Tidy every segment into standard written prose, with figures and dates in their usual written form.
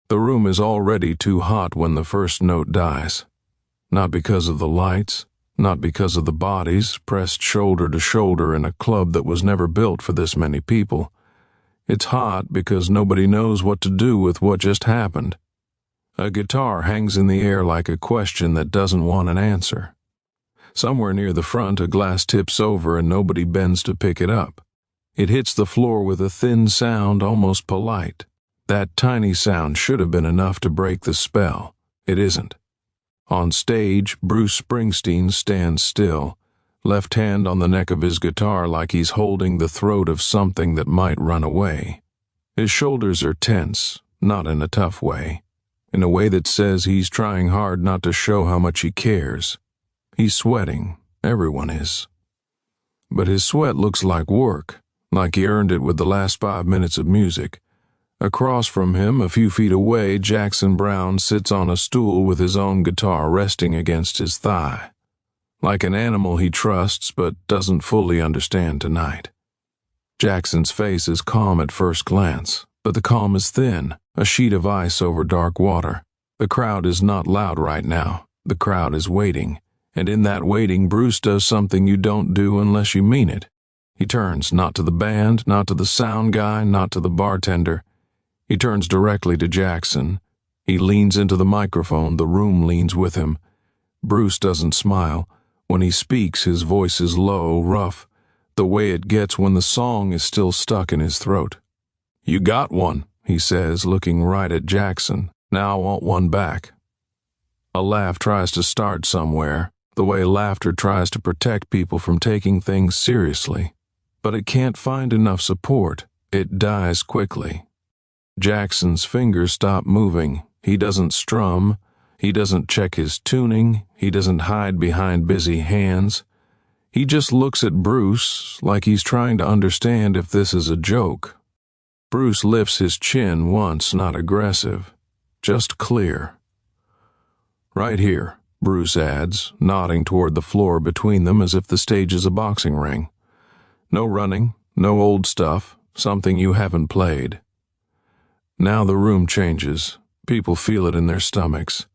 The room is already too hot when the first note dies. Not because of the lights, not because of the bodies pressed shoulder to shoulder in a club that was never built for this many people. It's hot because nobody knows what to do with what just happened. A guitar hangs in the air like a question that doesn't want an answer. Somewhere near the front, a glass tips over and nobody bends to pick it up. It hits the floor with a thin sound, almost polite. That tiny sound should have been enough to break the spell. It isn't. On stage, Bruce Springsteen stands still, left hand on the neck of his guitar like he's holding the throat of something that might run away. His shoulders are tense, not in a tough way, in a way that says he's trying hard not to show how much he cares. He's sweating, everyone is. But his sweat looks like work, like he earned it with the last 5 minutes of music. Across from him, a few feet away, Jackson Browne sits on a stool with his own guitar resting against his thigh. Like an animal he trusts but doesn't fully understand tonight. Jackson's face is calm at first glance, but the calm is thin, a sheet of ice over dark water. The crowd is not loud right now. The crowd is waiting, and in that waiting, Bruce does something you don't do unless you mean it. He turns not to the band, not to the sound guy, not to the bartender. He turns directly to Jackson. He leans into the microphone. The room leans with him. Bruce doesn't smile. When he speaks, his voice is low, rough, the way it gets when the song is still stuck in his throat. "You got one," he says, looking right at Jackson. "Now I want one back." A laugh tries to start somewhere, the way laughter tries to protect people from taking things seriously. But it can't find enough support. It dies quickly. Jackson's fingers stop moving. He doesn't strum. He doesn't check his tuning. He doesn't hide behind busy hands. He just looks at Bruce like he's trying to understand if this is a joke. Bruce lifts his chin once, not aggressive, just clear. "Right here," Bruce adds, nodding toward the floor between them as if the stage is a boxing ring. "No running, no old stuff, something you haven't played." Now the room changes. People feel it in their stomachs.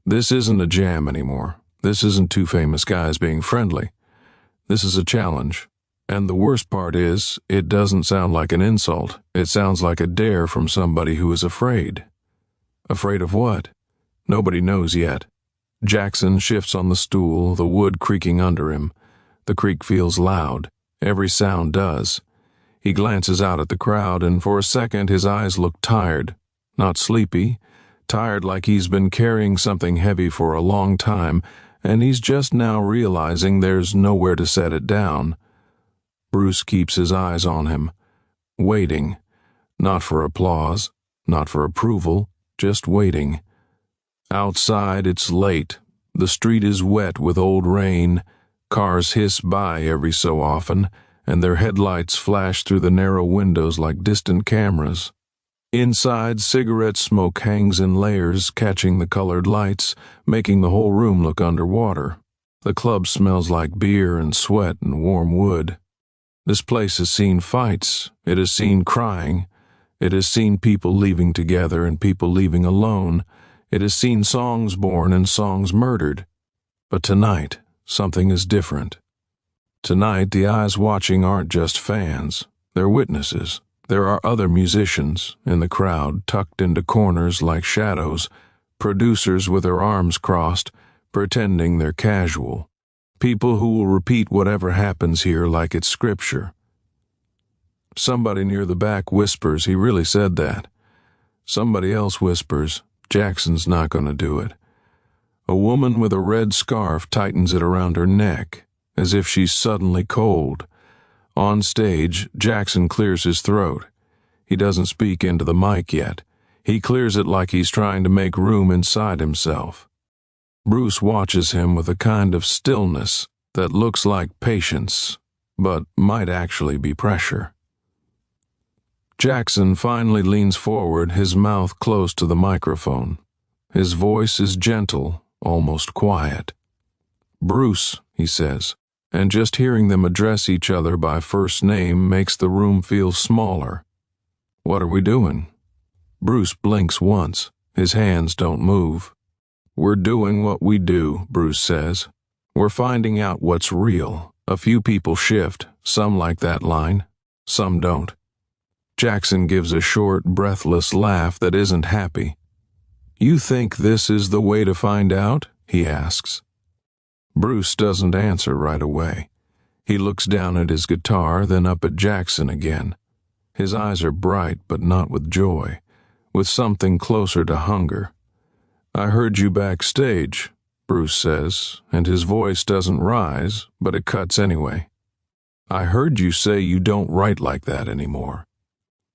This isn't a jam anymore. This isn't two famous guys being friendly. This is a challenge. And the worst part is, it doesn't sound like an insult. It sounds like a dare from somebody who is afraid. Afraid of what? Nobody knows yet. Jackson shifts on the stool, the wood creaking under him. The creak feels loud. Every sound does. He glances out at the crowd, and for a second his eyes look tired. Not sleepy. Tired like he's been carrying something heavy for a long time, and he's just now realizing there's nowhere to set it down. Bruce keeps his eyes on him, waiting. Not for applause, not for approval, just waiting. Outside it's late. The street is wet with old rain. Cars hiss by every so often, and their headlights flash through the narrow windows like distant cameras. Inside, cigarette smoke hangs in layers, catching the colored lights, making the whole room look underwater. The club smells like beer and sweat and warm wood. This place has seen fights. It has seen crying. It has seen people leaving together and people leaving alone. It has seen songs born and songs murdered. But tonight, something is different. Tonight, the eyes watching aren't just fans. They're witnesses. There are other musicians in the crowd, tucked into corners like shadows, producers with their arms crossed, pretending they're casual. People who will repeat whatever happens here like it's scripture. Somebody near the back whispers, "He really said that." Somebody else whispers, "Jackson's not going to do it." A woman with a red scarf tightens it around her neck, as if she's suddenly cold. On stage, Jackson clears his throat. He doesn't speak into the mic yet. He clears it like he's trying to make room inside himself. Bruce watches him with a kind of stillness that looks like patience, but might actually be pressure. Jackson finally leans forward, his mouth close to the microphone. His voice is gentle, almost quiet. "Bruce," he says, and just hearing them address each other by first name makes the room feel smaller. "What are we doing?" Bruce blinks once. His hands don't move. "We're doing what we do," Bruce says. "We're finding out what's real. A few people shift. Some like that line. Some don't." Jackson gives a short, breathless laugh that isn't happy. "You think this is the way to find out?" he asks. Bruce doesn't answer right away. He looks down at his guitar, then up at Jackson again. His eyes are bright, but not with joy, with something closer to hunger. "I heard you backstage," Bruce says, and his voice doesn't rise, but it cuts anyway. "I heard you say you don't write like that anymore."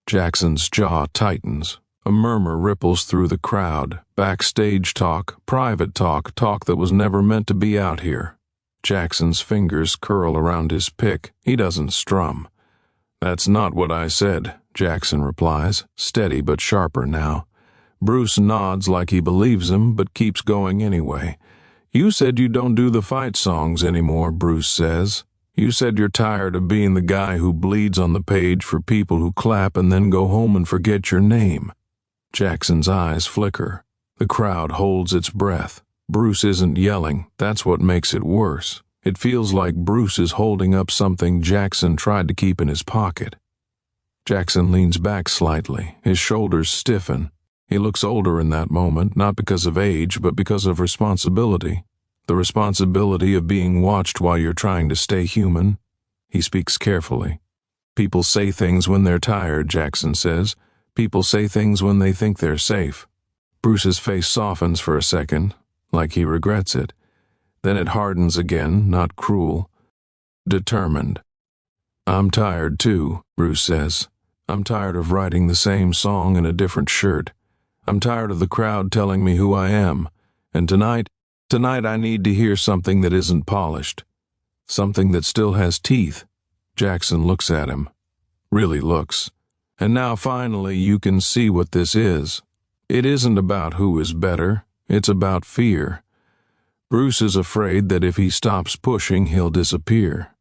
Jackson's jaw tightens. A murmur ripples through the crowd. Backstage talk, private talk, talk that was never meant to be out here. Jackson's fingers curl around his pick. He doesn't strum. "That's not what I said," Jackson replies, steady but sharper now. Bruce nods like he believes him, but keeps going anyway. "You said you don't do the fight songs anymore," Bruce says. "You said you're tired of being the guy who bleeds on the page for people who clap and then go home and forget your name." Jackson's eyes flicker. The crowd holds its breath. Bruce isn't yelling. That's what makes it worse. It feels like Bruce is holding up something Jackson tried to keep in his pocket. Jackson leans back slightly. His shoulders stiffen. He looks older in that moment, not because of age, but because of responsibility. The responsibility of being watched while you're trying to stay human. He speaks carefully. "People say things when they're tired," Jackson says. "People say things when they think they're safe." Bruce's face softens for a second, like he regrets it. Then it hardens again, not cruel. Determined. "I'm tired too," Bruce says. "I'm tired of writing the same song in a different shirt. I'm tired of the crowd telling me who I am. And tonight I need to hear something that isn't polished. Something that still has teeth." Jackson looks at him. Really looks. "And now finally you can see what this is. It isn't about who is better. It's about fear. Bruce is afraid that if he stops pushing, he'll disappear.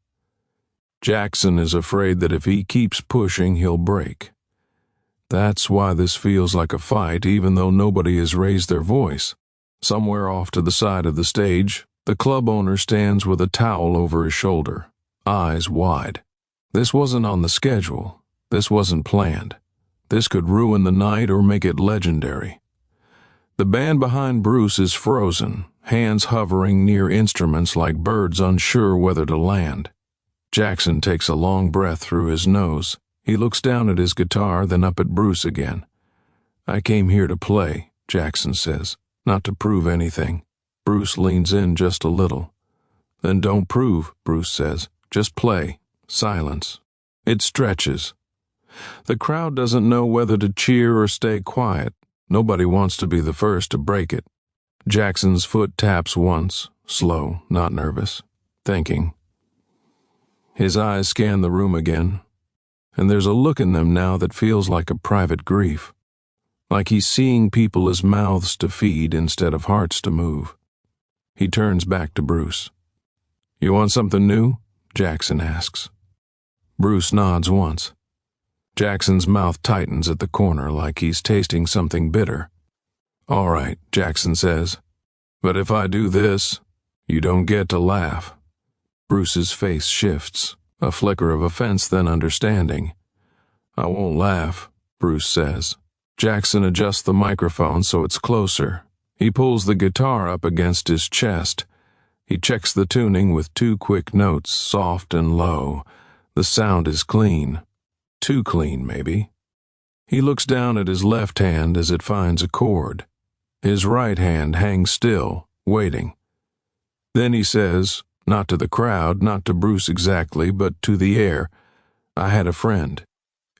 Jackson is afraid that if he keeps pushing, he'll break. That's why this feels like a fight, even though nobody has raised their voice. Somewhere off to the side of the stage, the club owner stands with a towel over his shoulder, eyes wide. This wasn't on the schedule. This wasn't planned. This could ruin the night or make it legendary. The band behind Bruce is frozen, hands hovering near instruments like birds unsure whether to land. Jackson takes a long breath through his nose. He looks down at his guitar, then up at Bruce again. "I came here to play," Jackson says, "not to prove anything." Bruce leans in just a little. "Then don't prove," Bruce says. "Just play." Silence. It stretches. The crowd doesn't know whether to cheer or stay quiet. Nobody wants to be the first to break it. Jackson's foot taps once, slow, not nervous, thinking. His eyes scan the room again, and there's a look in them now that feels like a private grief, like he's seeing people as mouths to feed instead of hearts to move. He turns back to Bruce. "You want something new?" Jackson asks. Bruce nods once. Jackson's mouth tightens at the corner like he's tasting something bitter. "All right," Jackson says. "But if I do this, you don't get to laugh." Bruce's face shifts, a flicker of offense then understanding. "I won't laugh," Bruce says. Jackson adjusts the microphone so it's closer. He pulls the guitar up against his chest. He checks the tuning with 2 quick notes, soft and low. The sound is clean. Too clean, maybe. He looks down at his left hand as it finds a chord. His right hand hangs still, waiting. Then he says, not to the crowd, not to Bruce exactly, but to the air, "I had a friend."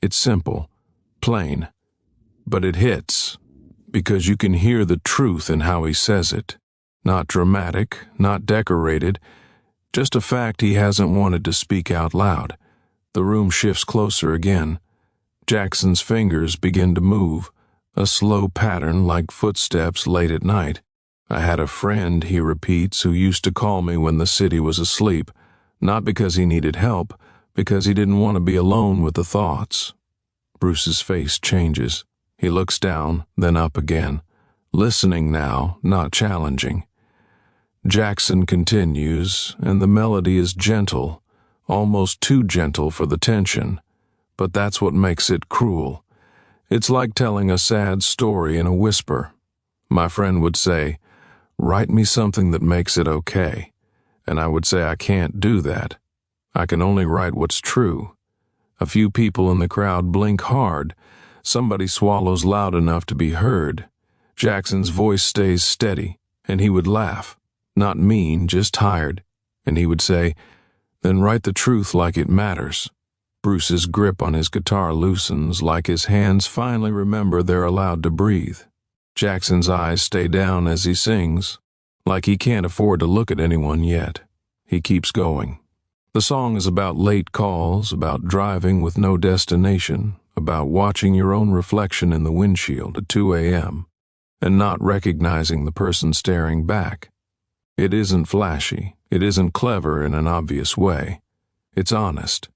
It's simple, plain, but it hits, because you can hear the truth in how he says it. Not dramatic, not decorated, just a fact he hasn't wanted to speak out loud. The room shifts closer again. Jackson's fingers begin to move, a slow pattern like footsteps late at night. "I had a friend," he repeats, "who used to call me when the city was asleep, not because he needed help, because he didn't want to be alone with the thoughts." Bruce's face changes. He looks down, then up again, listening now, not challenging. Jackson continues, and the melody is gentle, almost too gentle for the tension, but that's what makes it cruel. It's like telling a sad story in a whisper. My friend would say, "Write me something that makes it okay," and I would say I can't do that. I can only write what's true. A few people in the crowd blink hard. Somebody swallows loud enough to be heard. Jackson's voice stays steady, and he would laugh. Not mean, just tired. And he would say, "Then write the truth like it matters." Bruce's grip on his guitar loosens, like his hands finally remember they're allowed to breathe. Jackson's eyes stay down as he sings, like he can't afford to look at anyone yet. He keeps going. The song is about late calls, about driving with no destination, about watching your own reflection in the windshield at 2 a.m. and not recognizing the person staring back. It isn't flashy. It isn't clever in an obvious way. It's honest.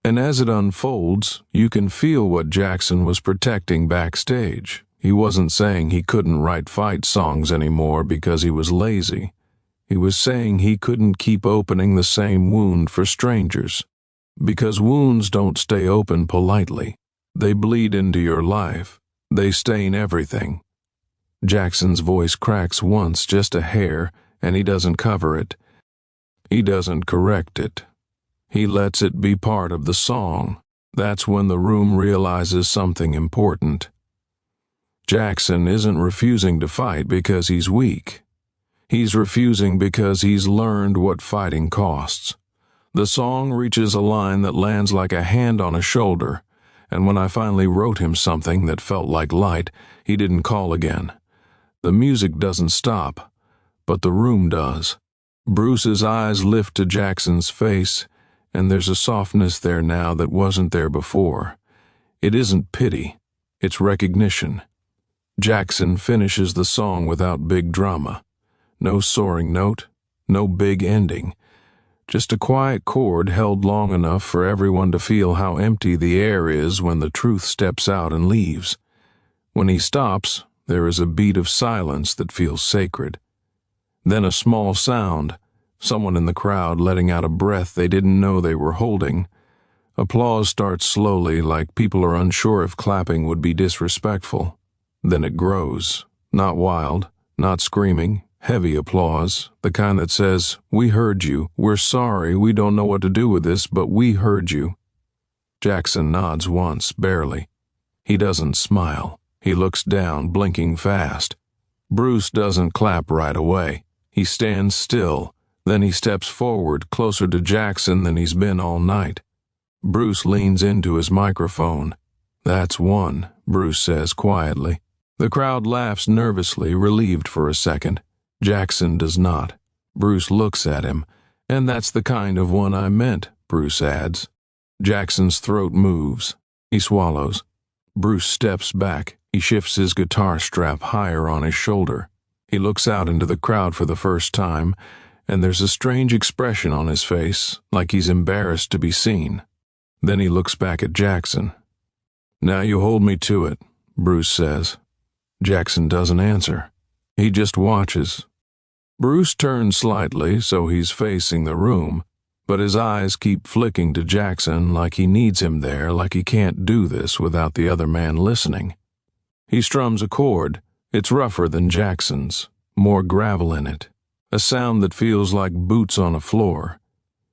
And as it unfolds, you can feel what Jackson was protecting backstage. He wasn't saying he couldn't write fight songs anymore because he was lazy. He was saying he couldn't keep opening the same wound for strangers. Because wounds don't stay open politely. They bleed into your life. They stain everything. Jackson's voice cracks once, just a hair, and he doesn't cover it. He doesn't correct it. He lets it be part of the song. That's when the room realizes something important. Jackson isn't refusing to fight because he's weak. He's refusing because he's learned what fighting costs. The song reaches a line that lands like a hand on a shoulder, and when I finally wrote him something that felt like light, he didn't call again. The music doesn't stop, but the room does. Bruce's eyes lift to Jackson's face, and there's a softness there now that wasn't there before. It isn't pity, it's recognition. Jackson finishes the song without big drama. No soaring note, no big ending. Just a quiet chord held long enough for everyone to feel how empty the air is when the truth steps out and leaves. When he stops, there is a beat of silence that feels sacred. Then a small sound, someone in the crowd letting out a breath they didn't know they were holding. Applause starts slowly, like people are unsure if clapping would be disrespectful. Then it grows, not wild, not screaming, heavy applause, the kind that says, "We heard you, we're sorry, we don't know what to do with this, but we heard you." Jackson nods once, barely. He doesn't smile. He looks down, blinking fast. Bruce doesn't clap right away. He stands still. Then he steps forward, closer to Jackson than he's been all night. Bruce leans into his microphone. "That's one," Bruce says quietly. The crowd laughs nervously, relieved for a second. Jackson does not. Bruce looks at him. "And that's the kind of one I meant," Bruce adds. Jackson's throat moves. He swallows. Bruce steps back. He shifts his guitar strap higher on his shoulder. He looks out into the crowd for the first time, and there's a strange expression on his face, like he's embarrassed to be seen. Then he looks back at Jackson. "Now you hold me to it," Bruce says. Jackson doesn't answer. He just watches. Bruce turns slightly so he's facing the room, but his eyes keep flicking to Jackson like he needs him there, like he can't do this without the other man listening. He strums a chord. It's rougher than Jackson's, more gravel in it, a sound that feels like boots on a floor.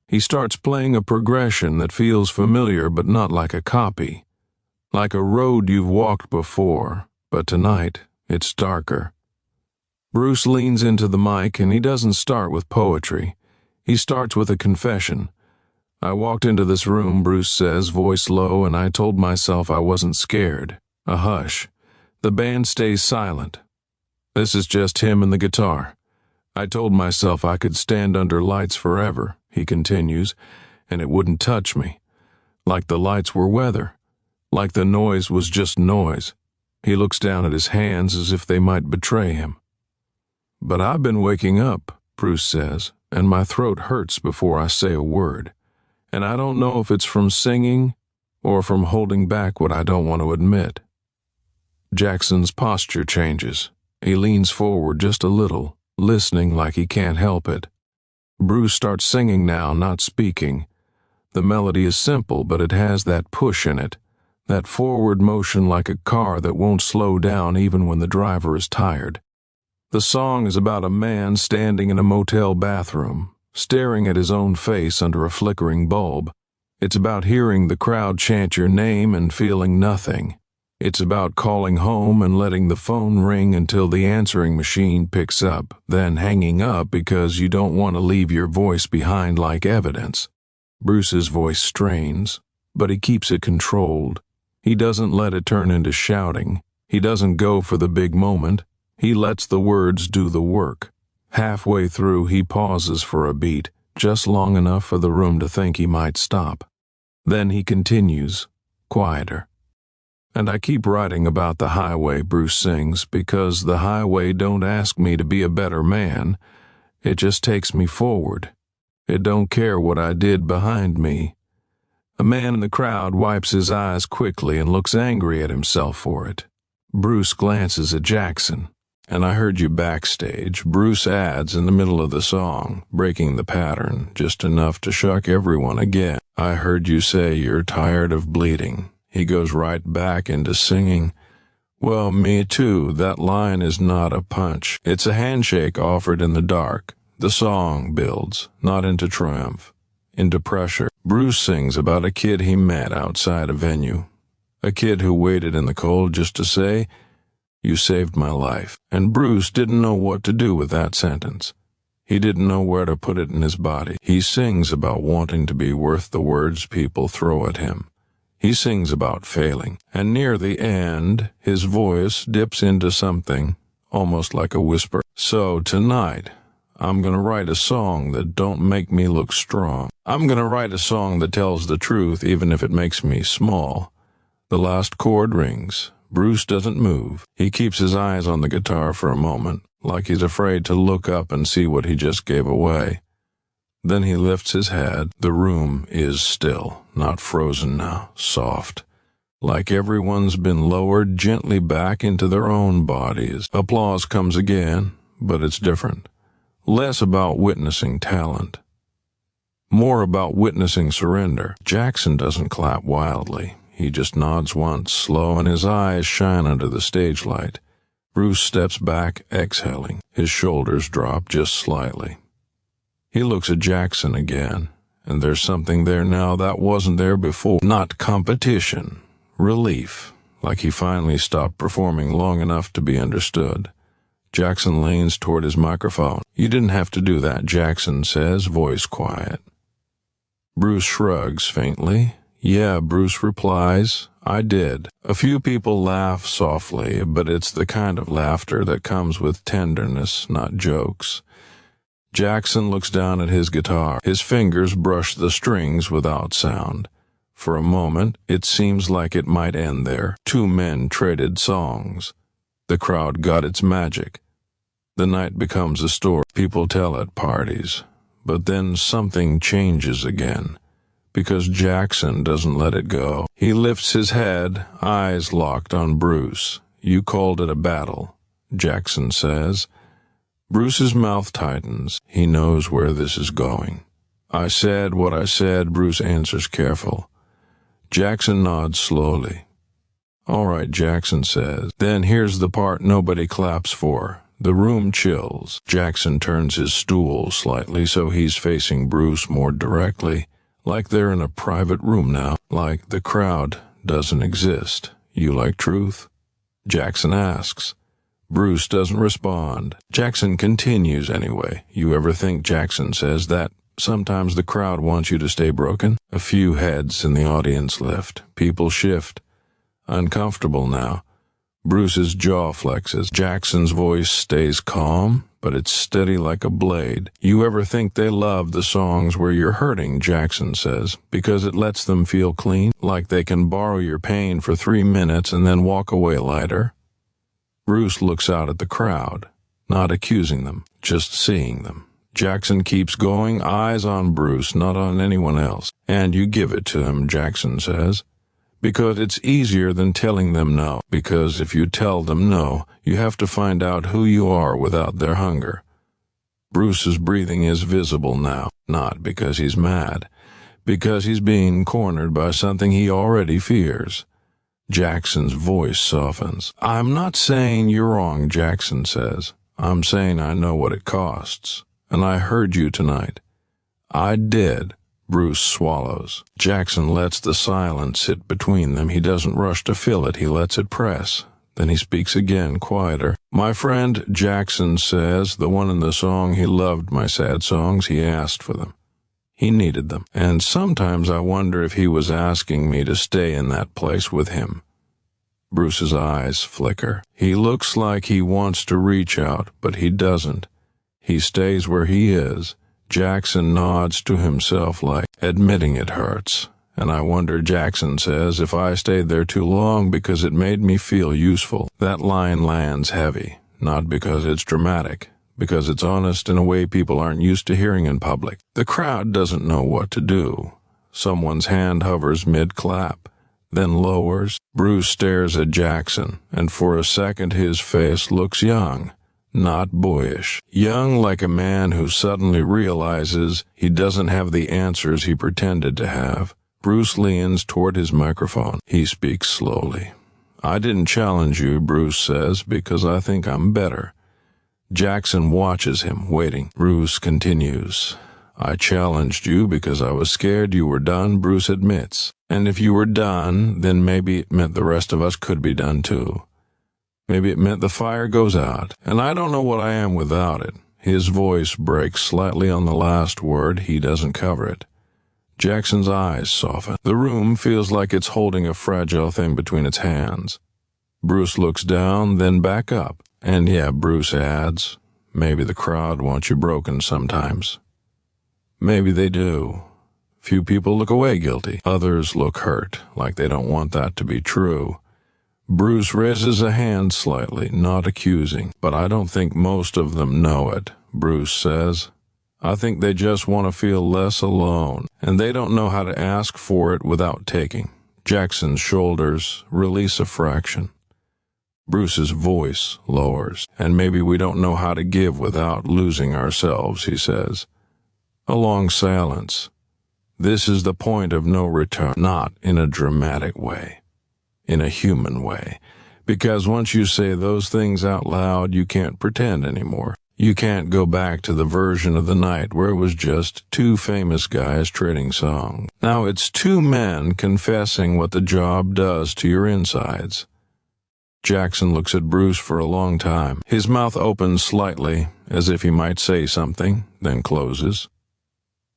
He starts playing a progression that feels familiar but not like a copy, like a road you've walked before, but tonight it's darker. Bruce leans into the mic and he doesn't start with poetry. He starts with a confession. "I walked into this room," Bruce says, voice low, "and I told myself I wasn't scared." A hush. The band stays silent. "This is just him and the guitar. I told myself I could stand under lights forever," he continues, "and it wouldn't touch me. Like the lights were weather. Like the noise was just noise." He looks down at his hands as if they might betray him. "But I've been waking up," Bruce says, "and my throat hurts before I say a word. And I don't know if it's from singing or from holding back what I don't want to admit." Jackson's posture changes. He leans forward just a little, listening like he can't help it. Bruce starts singing now, not speaking. The melody is simple, but it has that push in it, that forward motion like a car that won't slow down even when the driver is tired. The song is about a man standing in a motel bathroom, staring at his own face under a flickering bulb. It's about hearing the crowd chant your name and feeling nothing. It's about calling home and letting the phone ring until the answering machine picks up, then hanging up because you don't want to leave your voice behind like evidence. Bruce's voice strains, but he keeps it controlled. He doesn't let it turn into shouting. He doesn't go for the big moment. He lets the words do the work. Halfway through, he pauses for a beat, just long enough for the room to think he might stop. Then he continues, quieter. And I keep writing about the highway, Bruce sings, because the highway don't ask me to be a better man. It just takes me forward. It don't care what I did behind me. A man in the crowd wipes his eyes quickly and looks angry at himself for it. Bruce glances at Jackson. And I heard you backstage, Bruce adds in the middle of the song, breaking the pattern, just enough to shock everyone again. I heard you say you're tired of bleeding. He goes right back into singing. Well, me too. That line is not a punch. It's a handshake offered in the dark. The song builds, not into triumph, into pressure. Bruce sings about a kid he met outside a venue. A kid who waited in the cold just to say, "You saved my life." And Bruce didn't know what to do with that sentence. He didn't know where to put it in his body. He sings about wanting to be worth the words people throw at him. He sings about failing. And near the end, his voice dips into something, almost like a whisper. So tonight, I'm gonna write a song that don't make me look strong. I'm gonna write a song that tells the truth even if it makes me small. The last chord rings. Bruce doesn't move. He keeps his eyes on the guitar for a moment, like he's afraid to look up and see what he just gave away. Then he lifts his head. The room is still, not frozen now, soft, like everyone's been lowered gently back into their own bodies. Applause comes again, but it's different. Less about witnessing talent, more about witnessing surrender. Jackson doesn't clap wildly. He just nods once, slow, and his eyes shine under the stage light. Bruce steps back, exhaling. His shoulders drop just slightly. He looks at Jackson again, and there's something there now that wasn't there before. Not competition, relief, like he finally stopped performing long enough to be understood. Jackson leans toward his microphone. "You didn't have to do that," Jackson says, voice quiet. Bruce shrugs faintly. "Yeah," Bruce replies, "I did." A few people laugh softly, but it's the kind of laughter that comes with tenderness, not jokes. Jackson looks down at his guitar. His fingers brush the strings without sound. For a moment, it seems like it might end there. Two men traded songs. The crowd got its magic. The night becomes a story people tell at parties. But then something changes again. Because Jackson doesn't let it go. He lifts his head, eyes locked on Bruce. "You called it a battle," Jackson says. Bruce's mouth tightens. He knows where this is going. "I said what I said," Bruce answers careful. Jackson nods slowly. "All right," Jackson says. "Then here's the part nobody claps for." The room chills. Jackson turns his stool slightly so he's facing Bruce more directly. Like they're in a private room now, like the crowd doesn't exist. "You like truth?" Jackson asks. Bruce doesn't respond. Jackson continues anyway. "You ever think," Jackson says, "that sometimes the crowd wants you to stay broken?" A few heads in the audience lift. People shift. Uncomfortable now. Bruce's jaw flexes. Jackson's voice stays calm, but it's steady like a blade. "You ever think they love the songs where you're hurting," Jackson says, "because it lets them feel clean, like they can borrow your pain for 3 minutes and then walk away lighter?" Bruce looks out at the crowd, not accusing them, just seeing them. Jackson keeps going, eyes on Bruce, not on anyone else. "And you give it to him," Jackson says, Because it's easier than telling them no. Because if you tell them no, you have to find out who you are without their hunger. Bruce's breathing is visible now, not because he's mad, because he's being cornered by something he already fears. Jackson's voice softens. "I'm not saying you're wrong," Jackson says. "I'm saying I know what it costs, and I heard you tonight." "I did." Bruce swallows. Jackson lets the silence sit between them. He doesn't rush to fill it. He lets it press. Then he speaks again, quieter. "My friend," Jackson says, "the one in the song, he loved my sad songs. He asked for them. He needed them. And sometimes I wonder if he was asking me to stay in that place with him." Bruce's eyes flicker. He looks like he wants to reach out, but he doesn't. He stays where he is. Jackson nods to himself like admitting it hurts. "And I wonder," Jackson says, "if I stayed there too long because it made me feel useful." That line lands heavy, not because it's dramatic, because it's honest in a way people aren't used to hearing in public. The crowd doesn't know what to do. Someone's hand hovers mid-clap, then lowers. Bruce stares at Jackson, and for a second his face looks young. Not boyish. Young like a man who suddenly realizes he doesn't have the answers he pretended to have. Bruce leans toward his microphone. He speaks slowly. "I didn't challenge you," Bruce says, "because I think I'm better." Jackson watches him, waiting. Bruce continues. "I challenged you because I was scared you were done," Bruce admits. "And if you were done, then maybe it meant the rest of us could be done too. Maybe it meant the fire goes out, and I don't know what I am without it." His voice breaks slightly on the last word. He doesn't cover it. Jackson's eyes soften. The room feels like it's holding a fragile thing between its hands. Bruce looks down, then back up. "And yeah," Bruce adds, "maybe the crowd wants you broken sometimes." Maybe they do. Few people look away guilty. Others look hurt, like they don't want that to be true. Bruce raises a hand slightly, not accusing. "But I don't think most of them know it," Bruce says. "I think they just want to feel less alone, and they don't know how to ask for it without taking." Jackson's shoulders release a fraction. Bruce's voice lowers. "And maybe we don't know how to give without losing ourselves," he says. A long silence. "This is the point of no return," not in a dramatic way, in a human way. Because once you say those things out loud, you can't pretend anymore. You can't go back to the version of the night where it was just two famous guys trading songs. Now it's two men confessing what the job does to your insides. Jackson looks at Bruce for a long time. His mouth opens slightly, as if he might say something, then closes.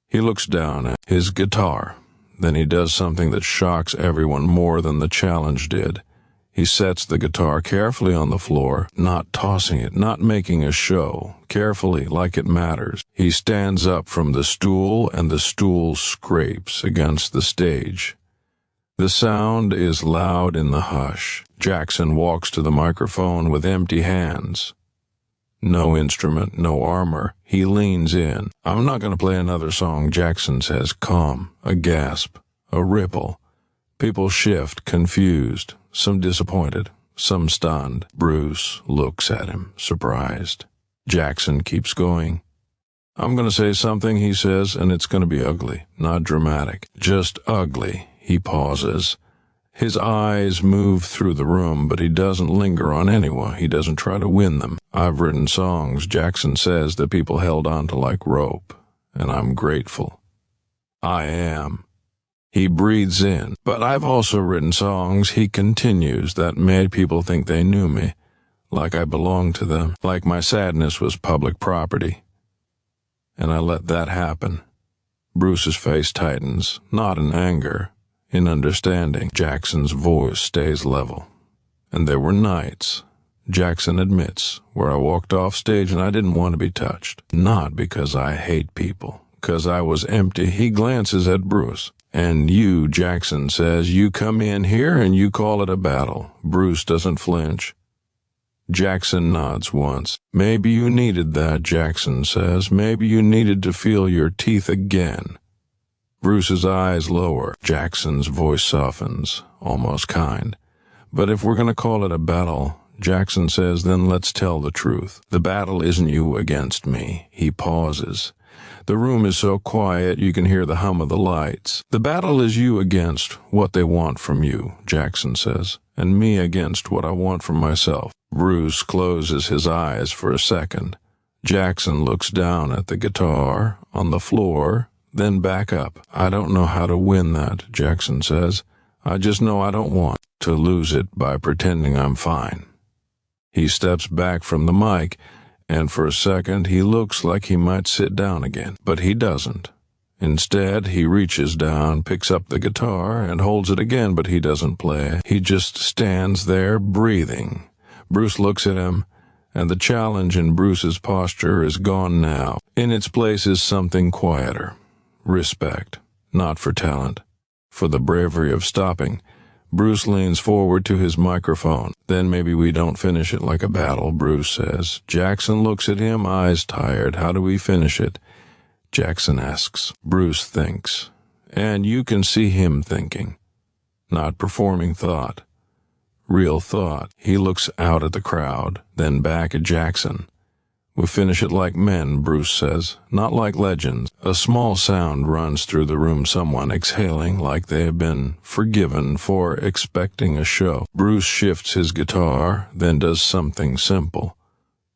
He looks down at his guitar. Then he does something that shocks everyone more than the challenge did. He sets the guitar carefully on the floor, not tossing it, not making a show, carefully like it matters. He stands up from the stool, and the stool scrapes against the stage. The sound is loud in the hush. Jackson walks to the microphone with empty hands. No instrument, no armor. He leans in. "I'm not going to play another song," Jackson says, calm. A gasp, a ripple. People shift, confused, some disappointed, some stunned. Bruce looks at him, surprised. Jackson keeps going. "I'm going to say something," he says, "and it's going to be ugly, not dramatic, just ugly." He pauses. His eyes move through the room, but he doesn't linger on anyone. He doesn't try to win them. "I've written songs," Jackson says, "that people held on to like rope, and I'm grateful. I am." He breathes in. "But I've also written songs," he continues, "that made people think they knew me, like I belonged to them, like my sadness was public property. And I let that happen." Bruce's face tightens, not in anger, in understanding. Jackson's voice stays level. "And there were nights," Jackson admits, "where I walked off stage and I didn't want to be touched. Not because I hate people, because I was empty." He glances at Bruce. "And you," Jackson says, "you come in here and you call it a battle." Bruce doesn't flinch. Jackson nods once. "Maybe you needed that," Jackson says. "Maybe you needed to feel your teeth again." Bruce's eyes lower. Jackson's voice softens, almost kind. But if we're going to call it a battle, Jackson says, then let's tell the truth. The battle isn't you against me. He pauses. The room is so quiet you can hear the hum of the lights. The battle is you against what they want from you, Jackson says, and me against what I want from myself. Bruce closes his eyes for a second. Jackson looks down at the guitar, on the floor, then back up. I don't know how to win that, Jackson says. I just know I don't want to lose it by pretending I'm fine. He steps back from the mic, and for a second he looks like he might sit down again, but he doesn't. Instead, he reaches down, picks up the guitar, and holds it again, but he doesn't play. He just stands there, breathing. Bruce looks at him, and the challenge in Bruce's posture is gone now. In its place is something quieter. Respect, not for talent, for the bravery of stopping. Bruce leans forward to his microphone. Then maybe we don't finish it like a battle, Bruce says. Jackson looks at him, eyes tired. How do we finish it? Jackson asks. Bruce thinks. And you can see him thinking. Not performing thought. Real thought. He looks out at the crowd, then back at Jackson. We finish it like men, Bruce says, not like legends. A small sound runs through the room, someone exhaling like they have been forgiven for expecting a show. Bruce shifts his guitar, then does something simple.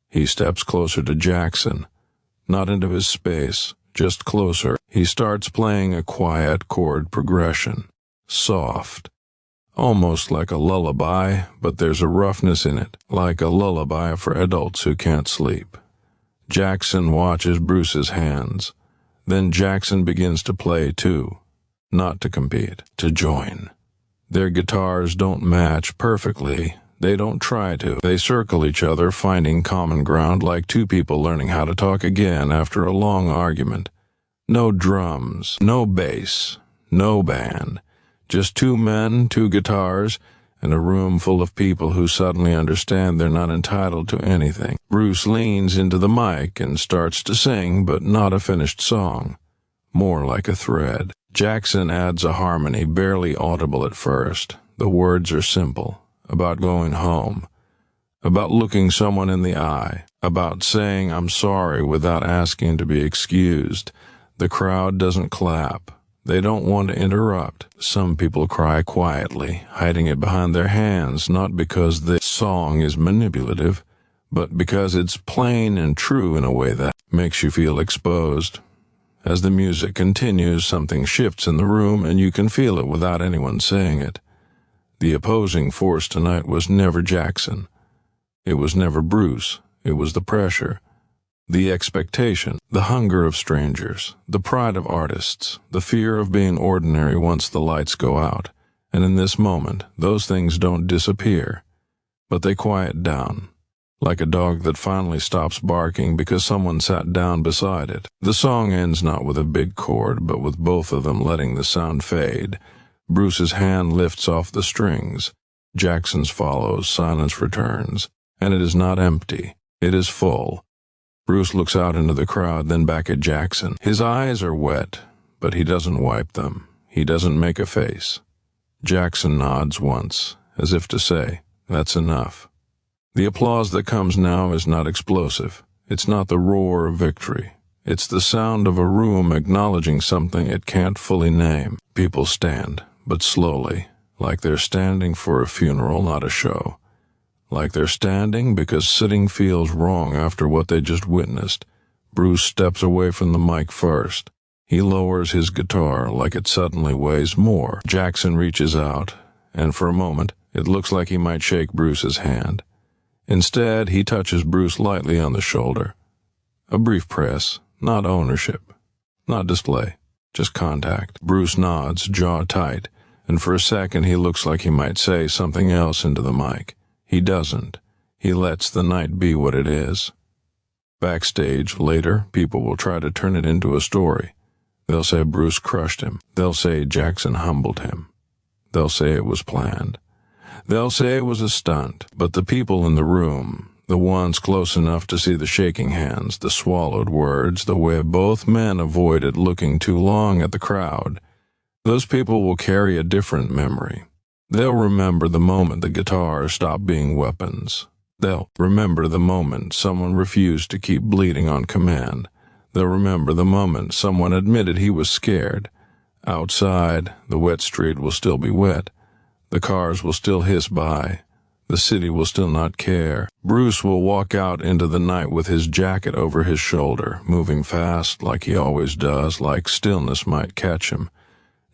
He steps closer to Jackson, not into his space, just closer. He starts playing a quiet chord progression, soft. Almost like a lullaby, but there's a roughness in it, like a lullaby for adults who can't sleep. Jackson watches Bruce's hands. Then Jackson begins to play too. Not to compete, to join. Their guitars don't match perfectly. They don't try to. They circle each other, finding common ground like two people learning how to talk again after a long argument. No drums, no bass, no band. Just two men, two guitars, and a room full of people who suddenly understand they're not entitled to anything. Bruce leans into the mic and starts to sing, but not a finished song. More like a thread. Jackson adds a harmony, barely audible at first. The words are simple. About going home. About looking someone in the eye. About saying I'm sorry without asking to be excused. The crowd doesn't clap. They don't want to interrupt. Some people cry quietly, hiding it behind their hands, not because the song is manipulative, but because it's plain and true in a way that makes you feel exposed. As the music continues, something shifts in the room, and you can feel it without anyone saying it. The opposing force tonight was never Jackson. It was never Bruce. It was the pressure. The expectation, the hunger of strangers, the pride of artists, the fear of being ordinary once the lights go out. And in this moment, those things don't disappear, but they quiet down, like a dog that finally stops barking because someone sat down beside it. The song ends not with a big chord, but with both of them letting the sound fade. Bruce's hand lifts off the strings. Jackson's follows, silence returns, and it is not empty, it is full. Bruce looks out into the crowd, then back at Jackson. His eyes are wet, but he doesn't wipe them. He doesn't make a face. Jackson nods once, as if to say, that's enough. The applause that comes now is not explosive. It's not the roar of victory. It's the sound of a room acknowledging something it can't fully name. People stand, but slowly, like they're standing for a funeral, not a show. Like they're standing because sitting feels wrong after what they just witnessed. Bruce steps away from the mic first. He lowers his guitar like it suddenly weighs more. Jackson reaches out, and for a moment, it looks like he might shake Bruce's hand. Instead, he touches Bruce lightly on the shoulder. A brief press, not ownership, not display, just contact. Bruce nods, jaw tight, and for a second he looks like he might say something else into the mic. He doesn't. He lets the night be what it is. Backstage, later, people will try to turn it into a story. They'll say Bruce crushed him. They'll say Jackson humbled him. They'll say it was planned. They'll say it was a stunt. But the people in the room, The ones close enough to see the shaking hands, the swallowed words, the way both men avoided looking too long at the crowd. Those people will carry a different memory. They'll remember the moment the guitars stopped being weapons. They'll remember the moment someone refused to keep bleeding on command. They'll remember the moment someone admitted he was scared. Outside, the wet street will still be wet. The cars will still hiss by. The city will still not care. Bruce will walk out into the night with his jacket over his shoulder, moving fast like he always does, like stillness might catch him.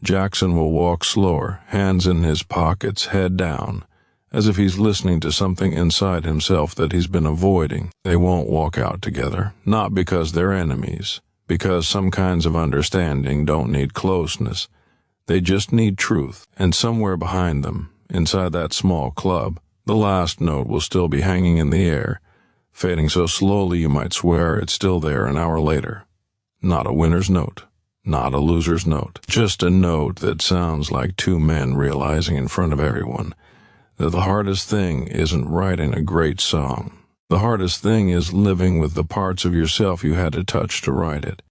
Jackson will walk slower, hands in his pockets, head down, as if he's listening to something inside himself that he's been avoiding. They won't walk out together, not because they're enemies, because some kinds of understanding don't need closeness. They just need truth, and somewhere behind them, inside that small club, the last note will still be hanging in the air, fading so slowly you might swear it's still there an hour later. Not a winner's note, not a loser's note, just a note that sounds like two men realizing in front of everyone that the hardest thing isn't writing a great song. The hardest thing is living with the parts of yourself you had to touch to write it.